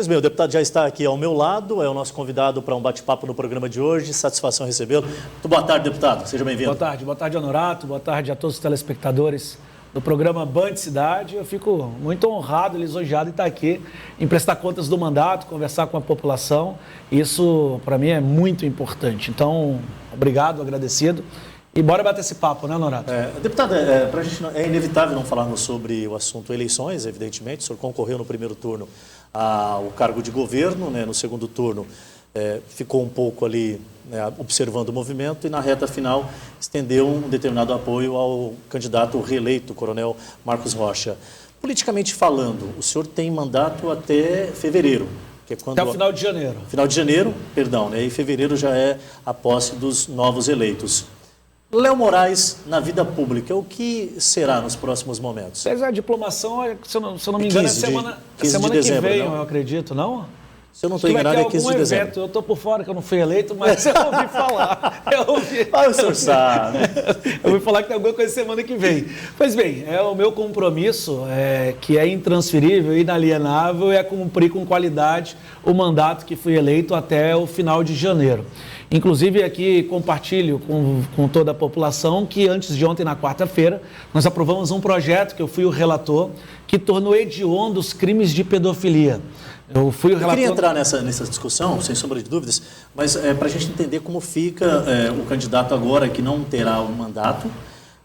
Pois bem, o deputado já está aqui ao meu lado, é o nosso convidado para um bate-papo no programa de hoje. Satisfação recebê-lo. Muito boa tarde, deputado. Seja bem-vindo. Boa tarde, Honorato. Boa tarde a todos os telespectadores do programa Band Cidade. Eu fico muito honrado, lisonjeado em estar aqui, em prestar contas do mandato, conversar com a população. Isso, para mim, é muito importante. Então, obrigado, agradecido. E bora bater esse papo, né, Honorato? Deputado, para a gente é inevitável não falarmos sobre o assunto eleições, evidentemente. O senhor concorreu no primeiro turno ao cargo de governo, né? No segundo turno ficou um pouco ali, né, observando o movimento, e na reta final estendeu um determinado apoio ao candidato reeleito, o coronel Marcos Rocha. Politicamente falando, o senhor tem mandato até fevereiro. Que é quando... Até o final de janeiro. Final de janeiro, perdão, né? E fevereiro já é a posse dos novos eleitos. Léo Moraes, na vida pública, o que será nos próximos momentos? Mas a diplomação, se eu não me engano, é semana que vem, eu acredito, não? Se eu não estou enganado, é 15 de dezembro. Evento. Eu estou por fora, que eu não fui eleito, mas eu ouvi falar. O senhor sabe. Eu ouvi falar que tem alguma coisa semana que vem. Pois bem, o meu compromisso, que é intransferível, inalienável, é cumprir com qualidade o mandato que fui eleito até o final de janeiro. Inclusive, aqui compartilho com toda a população que antes de ontem, na quarta-feira, nós aprovamos um projeto, que eu fui o relator, que tornou hediondo os crimes de pedofilia. Eu queria entrar nessa discussão, sem sombra de dúvidas, mas para a gente entender como fica o candidato agora, que não terá o mandato,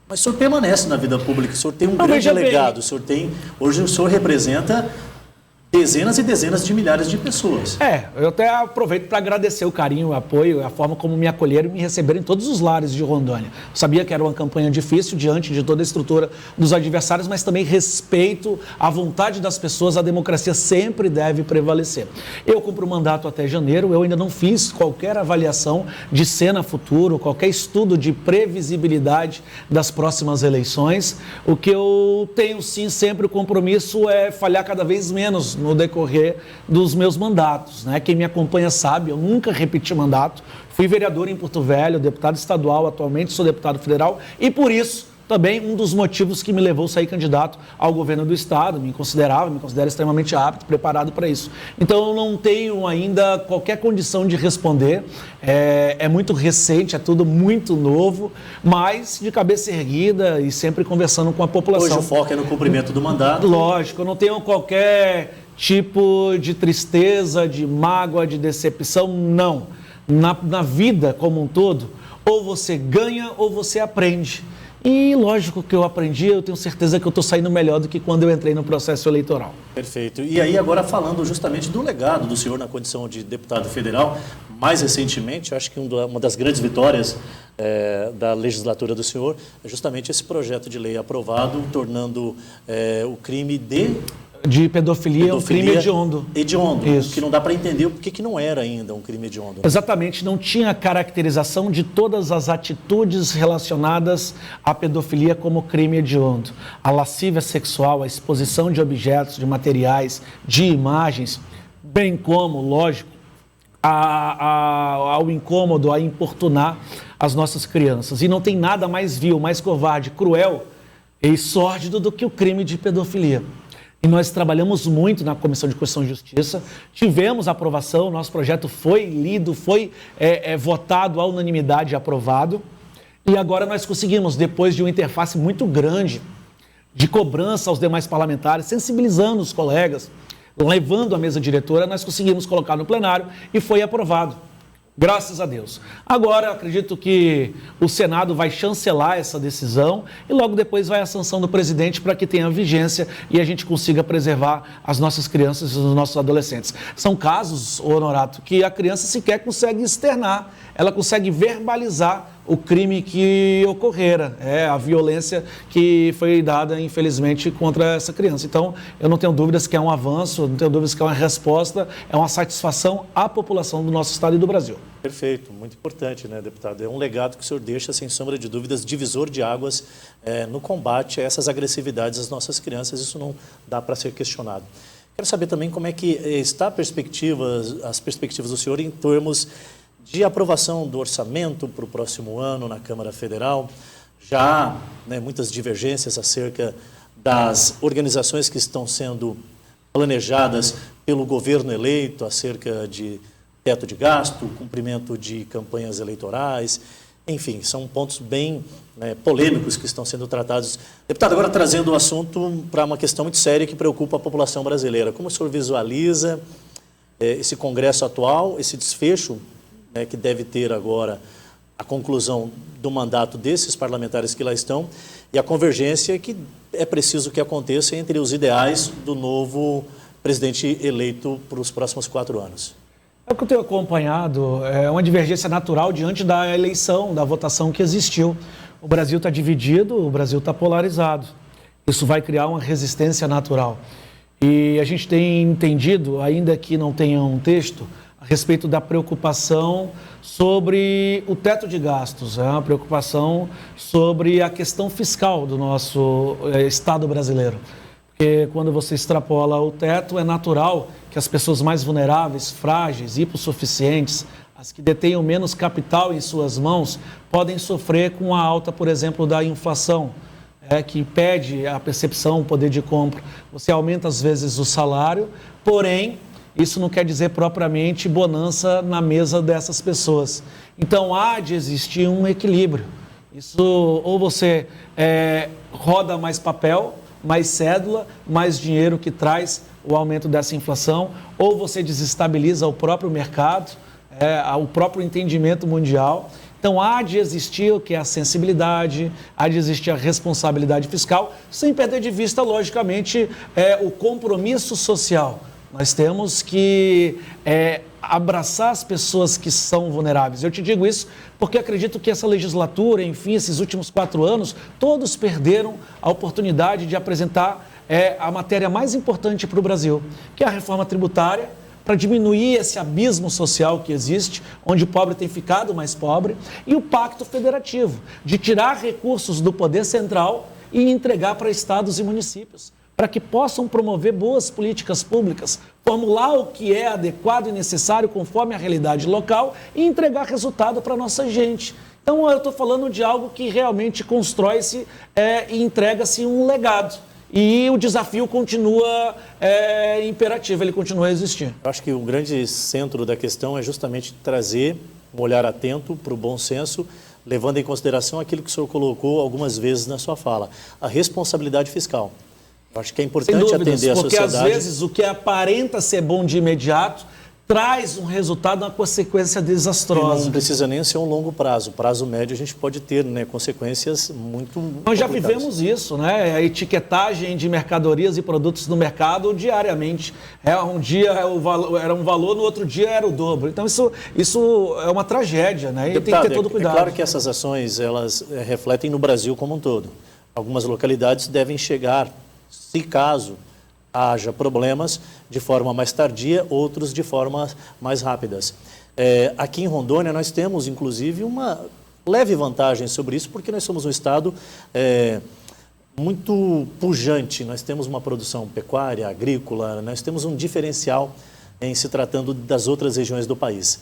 mas o senhor permanece na vida pública, o senhor tem um grande legado, hoje o senhor representa dezenas e dezenas de milhares de pessoas. Eu até aproveito para agradecer o carinho, o apoio, a forma como me acolheram e me receberam em todos os lares de Rondônia. Eu sabia que era uma campanha difícil diante de toda a estrutura dos adversários, mas também respeito a vontade das pessoas, a democracia sempre deve prevalecer. Eu cumpro o mandato até janeiro, eu ainda não fiz qualquer avaliação de cena futuro, qualquer estudo de previsibilidade das próximas eleições. O que eu tenho sim sempre o compromisso é falhar cada vez menos no decorrer dos meus mandatos, né? Quem me acompanha sabe, eu nunca repeti mandato, fui vereador em Porto Velho, deputado estadual, atualmente sou deputado federal, e por isso também um dos motivos que me levou a sair candidato ao governo do estado, me considero extremamente apto, preparado para isso. Então eu não tenho ainda qualquer condição de responder, é muito recente, é tudo muito novo, mas de cabeça erguida e sempre conversando com a população. Hoje o foco é no cumprimento do mandato. Lógico, eu não tenho qualquer tipo de tristeza, de mágoa, de decepção, não. Na vida como um todo, ou você ganha ou você aprende. E lógico que eu aprendi, eu tenho certeza que eu estou saindo melhor do que quando eu entrei no processo eleitoral. Perfeito. E aí agora falando justamente do legado do senhor na condição de deputado federal, mais recentemente, eu acho que uma das grandes vitórias da legislatura do senhor é justamente esse projeto de lei aprovado, tornando o crime de pedofilia um crime hediondo. Hediondo, isso. Que não dá para entender o que não era ainda um crime hediondo. Exatamente, não tinha caracterização de todas as atitudes relacionadas à pedofilia como crime hediondo. A lascívia sexual, a exposição de objetos, de materiais, de imagens, bem como, lógico, ao incômodo, a importunar as nossas crianças. E não tem nada mais vil, mais covarde, cruel e sórdido do que o crime de pedofilia. E nós trabalhamos muito na Comissão de Constituição e Justiça, tivemos aprovação, nosso projeto foi lido, foi votado à unanimidade e aprovado. E agora nós conseguimos, depois de uma interface muito grande, de cobrança aos demais parlamentares, sensibilizando os colegas, levando à mesa diretora, nós conseguimos colocar no plenário e foi aprovado. Graças a Deus. Agora, acredito que o Senado vai chancelar essa decisão e logo depois vai a sanção do presidente para que tenha vigência e a gente consiga preservar as nossas crianças e os nossos adolescentes. São casos, Honorato, que a criança sequer consegue externar, ela consegue verbalizar o crime que ocorrera, a violência que foi dada, infelizmente, contra essa criança. Então, eu não tenho dúvidas que é um avanço, não tenho dúvidas que é uma resposta, é uma satisfação à população do nosso estado e do Brasil. Perfeito, muito importante, né, deputado? É um legado que o senhor deixa, sem sombra de dúvidas, divisor de águas no combate a essas agressividades às nossas crianças, isso não dá para ser questionado. Quero saber também como é que está as perspectivas do senhor em termos de aprovação do orçamento para o próximo ano na Câmara Federal. Já há muitas divergências acerca das organizações que estão sendo planejadas pelo governo eleito acerca de teto de gasto, cumprimento de campanhas eleitorais, enfim, são pontos bem polêmicos que estão sendo tratados. Deputado, agora trazendo o assunto para uma questão muito séria que preocupa a população brasileira. Como o senhor visualiza esse Congresso atual, esse desfecho que deve ter agora a conclusão do mandato desses parlamentares que lá estão e a convergência que é preciso que aconteça entre os ideais do novo presidente eleito para os próximos 4 anos? É o que eu tenho acompanhado, é uma divergência natural diante da eleição, da votação que existiu. O Brasil está dividido, o Brasil está polarizado. Isso vai criar uma resistência natural. E a gente tem entendido, ainda que não tenha um texto, a respeito da preocupação sobre o teto de gastos, a preocupação sobre a questão fiscal do nosso Estado brasileiro. Porque quando você extrapola o teto, é natural que as pessoas mais vulneráveis, frágeis, hipossuficientes, as que detenham menos capital em suas mãos, podem sofrer com a alta, por exemplo, da inflação, que impede a percepção, o poder de compra. Você aumenta, às vezes, o salário, porém, isso não quer dizer propriamente bonança na mesa dessas pessoas. Então, há de existir um equilíbrio. Isso, ou você roda mais papel, mais cédula, mais dinheiro que traz o aumento dessa inflação, ou você desestabiliza o próprio mercado, o próprio entendimento mundial. Então, há de existir o que é a sensibilidade, há de existir a responsabilidade fiscal, sem perder de vista, logicamente, o compromisso social. Nós temos que abraçar as pessoas que são vulneráveis. Eu te digo isso porque acredito que essa legislatura, enfim, esses últimos 4 anos, todos perderam a oportunidade de apresentar a matéria mais importante para o Brasil, que é a reforma tributária, para diminuir esse abismo social que existe, onde o pobre tem ficado mais pobre, e o pacto federativo, de tirar recursos do poder central e entregar para estados e municípios, para que possam promover boas políticas públicas, formular o que é adequado e necessário conforme a realidade local e entregar resultado para a nossa gente. Então, eu estou falando de algo que realmente constrói-se e entrega-se um legado. E o desafio continua imperativo, ele continua a existir. Eu acho que o grande centro da questão é justamente trazer um olhar atento para o bom senso, levando em consideração aquilo que o senhor colocou algumas vezes na sua fala, a responsabilidade fiscal. Eu acho que é importante atender a sociedade. Porque às vezes o que aparenta ser bom de imediato traz um resultado, uma consequência desastrosa. E não precisa nem ser um longo prazo. Prazo médio a gente pode ter consequências muito Nós já vivemos isso, né? A etiquetagem de mercadorias e produtos no mercado diariamente. Um dia era um valor, no outro dia era o dobro. Então isso é uma tragédia, né? E Deputado, tem que ter todo cuidado. É claro que essas ações elas refletem no Brasil como um todo. Algumas localidades devem chegar, se caso haja problemas, de forma mais tardia, outros de forma mais rápidas. Aqui em Rondônia nós temos, inclusive, uma leve vantagem sobre isso, porque nós somos um estado muito pujante, nós temos uma produção pecuária, agrícola, nós temos um diferencial em se tratando das outras regiões do país.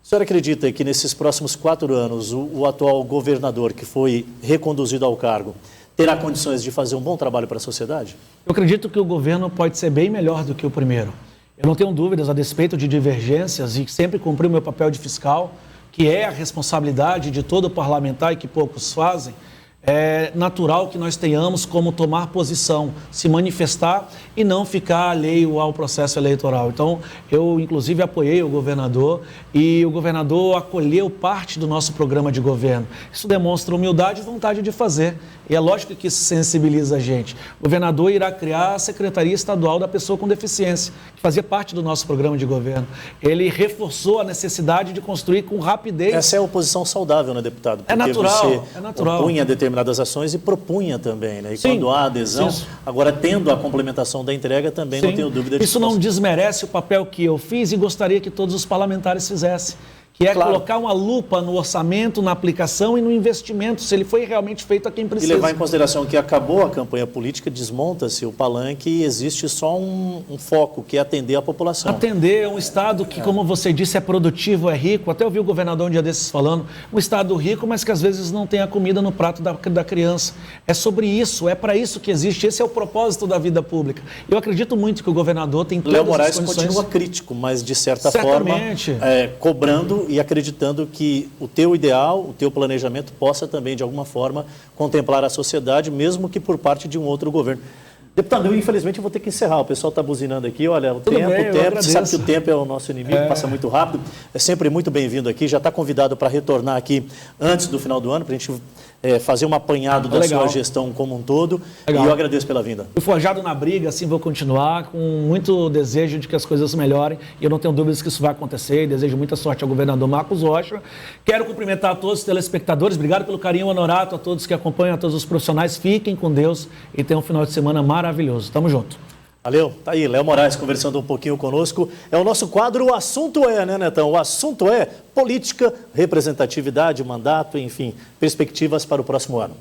A senhora acredita que nesses próximos 4 anos o atual governador que foi reconduzido ao cargo terá condições de fazer um bom trabalho para a sociedade? Eu acredito que o governo pode ser bem melhor do que o primeiro. Eu não tenho dúvidas a despeito de divergências e sempre cumpri o meu papel de fiscal, que é a responsabilidade de todo parlamentar e que poucos fazem. É natural que nós tenhamos como tomar posição, se manifestar e não ficar alheio ao processo eleitoral. Então, eu inclusive apoiei o governador e o governador acolheu parte do nosso programa de governo. Isso demonstra humildade e vontade de fazer. E é lógico que isso sensibiliza a gente. O governador irá criar a Secretaria Estadual da Pessoa com Deficiência, que fazia parte do nosso programa de governo. Ele reforçou a necessidade de construir com rapidez. Essa é a oposição saudável, né, deputado? Porque é natural, você é natural. Propunha determinadas ações e propunha também, né? E Sim, quando há adesão, isso. Agora tendo a complementação da entrega, também Sim. Não tenho dúvida de isso não desmerece o papel que eu fiz e gostaria que todos os parlamentares fizessem. que é Claro. colocar uma lupa no orçamento, na aplicação e no investimento, se ele foi realmente feito a quem E precisa. levar em consideração que acabou a campanha política, desmonta-se o palanque e existe só um foco, que é atender a população. Atender um Estado que, como você disse, é produtivo, é rico. Até ouvi o governador um dia desses falando, um Estado rico, mas que às vezes não tem a comida no prato da criança. É sobre isso, é para isso que existe. Esse é o propósito da vida pública. Eu acredito muito que o governador tem todas Léo as Moraes condições. continua crítico, mas de certa Certamente. forma cobrando e acreditando que o teu ideal, o teu planejamento possa também, de alguma forma, contemplar a sociedade, mesmo que por parte de um outro governo. Deputado, eu infelizmente vou ter que encerrar. O pessoal está buzinando aqui. Olha, o tempo, você sabe que o tempo é o nosso inimigo, passa muito rápido. É sempre muito bem-vindo aqui. Já está convidado para retornar aqui antes do final do ano, para a gente fazer um apanhado da sua gestão como um todo. Legal. E eu agradeço pela vinda. Fui forjado na briga, assim vou continuar, com muito desejo de que as coisas melhorem. E eu não tenho dúvidas que isso vai acontecer. E desejo muita sorte ao governador Marcos Rocha. Quero cumprimentar a todos os telespectadores. Obrigado pelo carinho honorato a todos que acompanham, a todos os profissionais. Fiquem com Deus e tenham um final de semana maravilhoso. Tamo junto. Valeu. Tá aí, Léo Moraes conversando um pouquinho conosco. É o nosso quadro O Assunto É, né, Netão? O assunto é política, representatividade, mandato, enfim, perspectivas para o próximo ano.